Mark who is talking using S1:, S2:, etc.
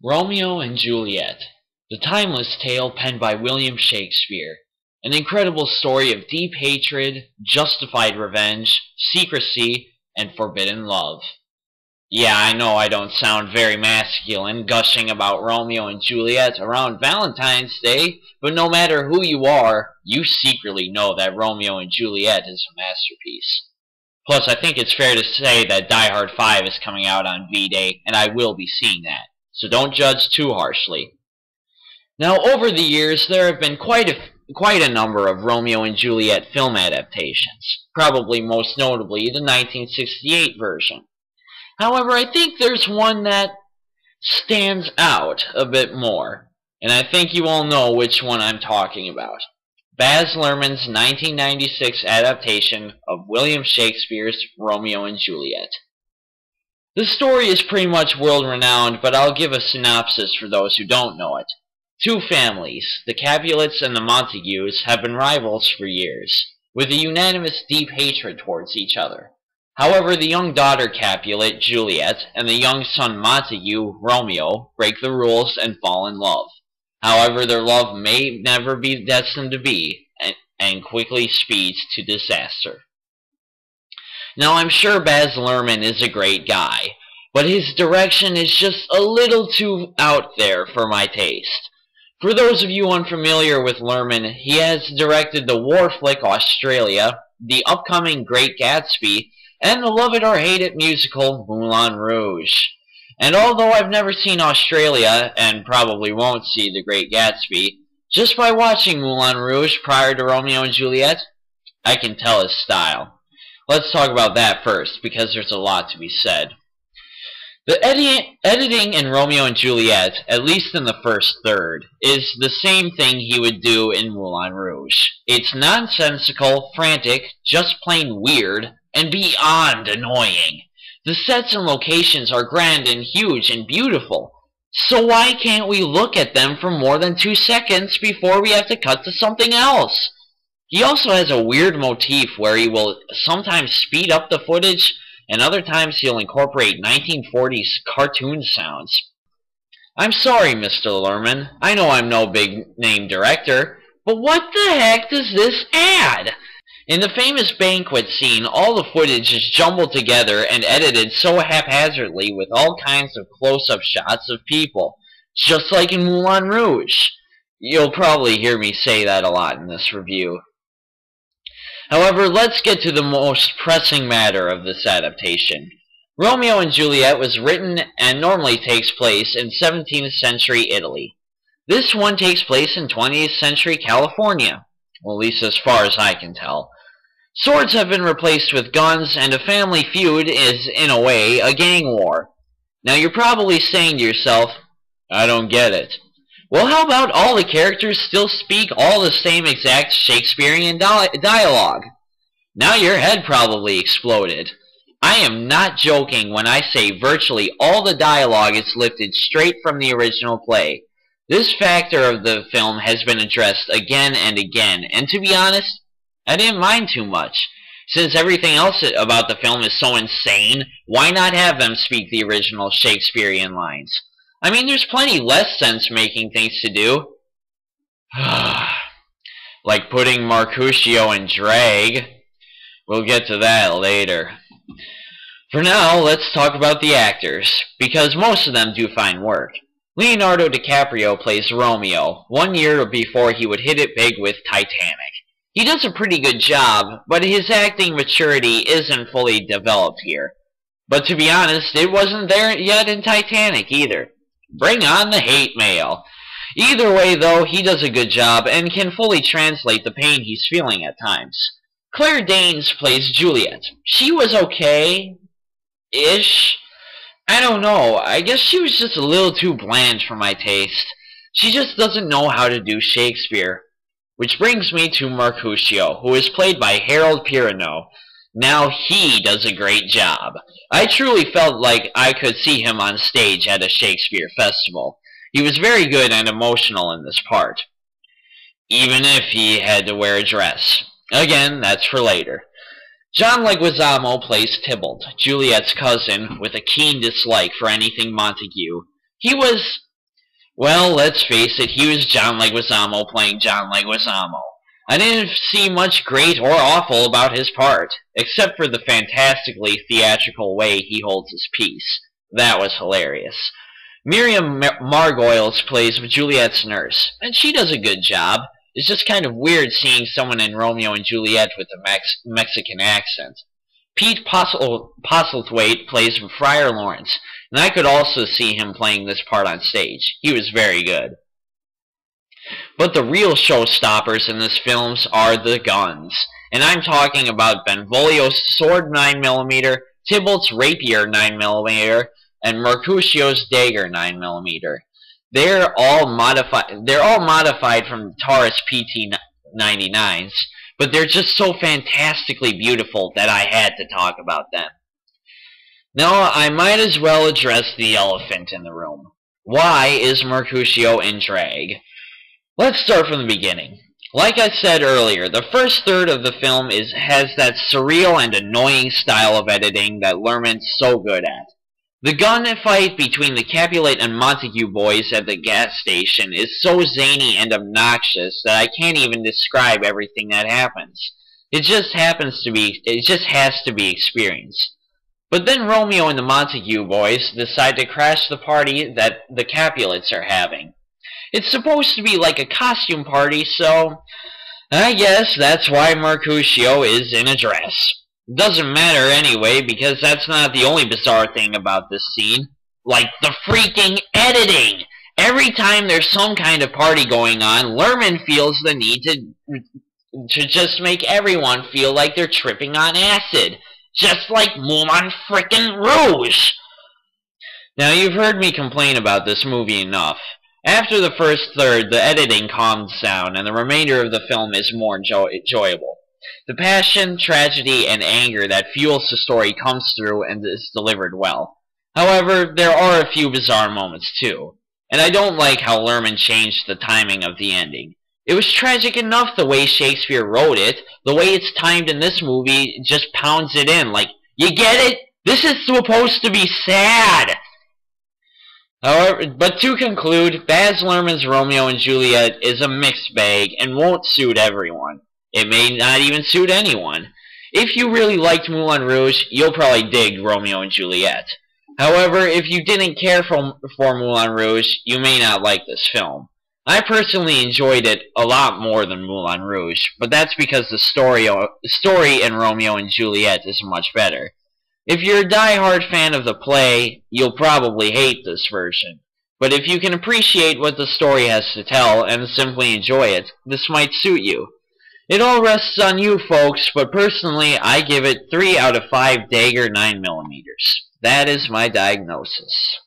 S1: Romeo and Juliet, the timeless tale penned by William Shakespeare, an incredible story of deep hatred, justified revenge, secrecy, and forbidden love. Yeah, I know I don't sound very masculine gushing about Romeo and Juliet around Valentine's Day, but no matter who you are, you secretly know that Romeo and Juliet is a masterpiece. Plus, I think it's fair to say that Die Hard 5 is coming out on V-Day, and I will be seeing that, so don't judge too harshly. Now, over the years, there have been quite a number of Romeo and Juliet film adaptations, probably most notably the 1968 version. However, I think there's one that stands out a bit more, and I think you all know which one I'm talking about. Baz Luhrmann's 1996 adaptation of William Shakespeare's Romeo and Juliet. The story is pretty much world-renowned, but I'll give a synopsis for those who don't know it. Two families, the Capulets and the Montagues, have been rivals for years, with a unanimous deep hatred towards each other. However, the young daughter Capulet, Juliet, and the young son Montague, Romeo, break the rules and fall in love. However, their love may never be destined to be, and quickly speeds to disaster. Now, I'm sure Baz Luhrmann is a great guy, but his direction is just a little too out there for my taste. For those of you unfamiliar with Luhrmann, he has directed the war flick Australia, the upcoming Great Gatsby, and the love it or hate it musical Moulin Rouge. And although I've never seen Australia, and probably won't see The Great Gatsby, just by watching Moulin Rouge prior to Romeo and Juliet, I can tell his style. Let's talk about that first, because there's a lot to be said. The editing in Romeo and Juliet, at least in the first third, is the same thing he would do in Moulin Rouge. It's nonsensical, frantic, just plain weird, and beyond annoying. The sets and locations are grand and huge and beautiful. So why can't we look at them for more than 2 seconds before we have to cut to something else? He also has a weird motif where he will sometimes speed up the footage, and other times he'll incorporate 1940s cartoon sounds. I'm sorry, Mr. Luhrmann. I know I'm no big-name director, but what the heck does this add? In the famous banquet scene, all the footage is jumbled together and edited so haphazardly with all kinds of close-up shots of people, just like in Moulin Rouge. You'll probably hear me say that a lot in this review. However, let's get to the most pressing matter of this adaptation. Romeo and Juliet was written and normally takes place in 17th century Italy. This one takes place in 20th century California, well, at least as far as I can tell. Swords have been replaced with guns, and a family feud is, in a way, a gang war. Now you're probably saying to yourself, I don't get it. Well, how about all the characters still speak all the same exact Shakespearean dialogue? Now your head probably exploded. I am not joking when I say virtually all the dialogue is lifted straight from the original play. This factor of the film has been addressed again and again, and to be honest, I didn't mind too much. Since everything else about the film is so insane, why not have them speak the original Shakespearean lines? I mean, there's plenty less sense-making things to do. Like putting Mercutio in drag. We'll get to that later. For now, let's talk about the actors, because most of them do fine work. Leonardo Dicaprio plays Romeo, 1 year before he would hit it big with Titanic. He does a pretty good job, but his acting maturity isn't fully developed here. But to be honest, it wasn't there yet in Titanic either. Bring on the hate mail. Either way, though, he does a good job and can fully translate the pain he's feeling at times. Claire Danes plays Juliet. She was okay-ish. I don't know. I guess she was just a little too bland for my taste. She just doesn't know how to do Shakespeare. Which brings me to Mercutio, who is played by Harold Perrineau. Now he does a great job. I truly felt like I could see him on stage at a Shakespeare festival. He was very good and emotional in this part. Even if he had to wear a dress. Again, that's for later. John Leguizamo plays Tybalt, Juliet's cousin, with a keen dislike for anything Montague. He was Well, let's face it, he was John Leguizamo playing John Leguizamo. I didn't see much great or awful about his part, except for the fantastically theatrical way he holds his peace. That was hilarious. Miriam Margolis plays Juliet's nurse, and she does a good job. It's just kind of weird seeing someone in Romeo and Juliet with a Mexican accent. Pete Postlethwaite plays Friar Lawrence, and I could also see him playing this part on stage. He was very good. But the real showstoppers in this film are the guns, and I'm talking about Benvolio's sword 9mm, Tybalt's rapier 9mm, and Mercutio's dagger 9mm. They're all modified from Taurus PT-99s, but they're just so fantastically beautiful that I had to talk about them. Now, I might as well address the elephant in the room. Why is Mercutio in drag? Let's start from the beginning. Like I said earlier, the first third of the film has that surreal and annoying style of editing that Luhrmann's so good at. The gunfight between the Capulet and Montague boys at the gas station is so zany and obnoxious that I can't even describe everything that happens. It just has to be experienced. But then Romeo and the Montague boys decide to crash the party that the Capulets are having. It's supposed to be like a costume party, so I guess that's why Mercutio is in a dress. Doesn't matter anyway, because that's not the only bizarre thing about this scene. Like the freaking editing! Every time there's some kind of party going on, Luhrmann feels the need to just make everyone feel like they're tripping on acid. Just like Moulin frickin' Rouge! Now, you've heard me complain about this movie enough. After the first third, the editing calms down, and the remainder of the film is more enjoyable. The passion, tragedy, and anger that fuels the story comes through and is delivered well. However, there are a few bizarre moments too, and I don't like how Luhrmann changed the timing of the ending. It was tragic enough the way Shakespeare wrote it. The way it's timed in this movie just pounds it in, like, you get it? This is supposed to be sad! However, but to conclude, Baz Luhrmann's Romeo and Juliet is a mixed bag and won't suit everyone. It may not even suit anyone. If you really liked Moulin Rouge, you'll probably dig Romeo and Juliet. However, if you didn't care for Moulin Rouge, you may not like this film. I personally enjoyed it a lot more than Moulin Rouge, but that's because the story in Romeo and Juliet is much better. If you're a die-hard fan of the play, you'll probably hate this version. But if you can appreciate what the story has to tell and simply enjoy it, this might suit you. It all rests on you folks, but personally I give it 3 out of 5 Dagger 9mm. That is my diagnosis.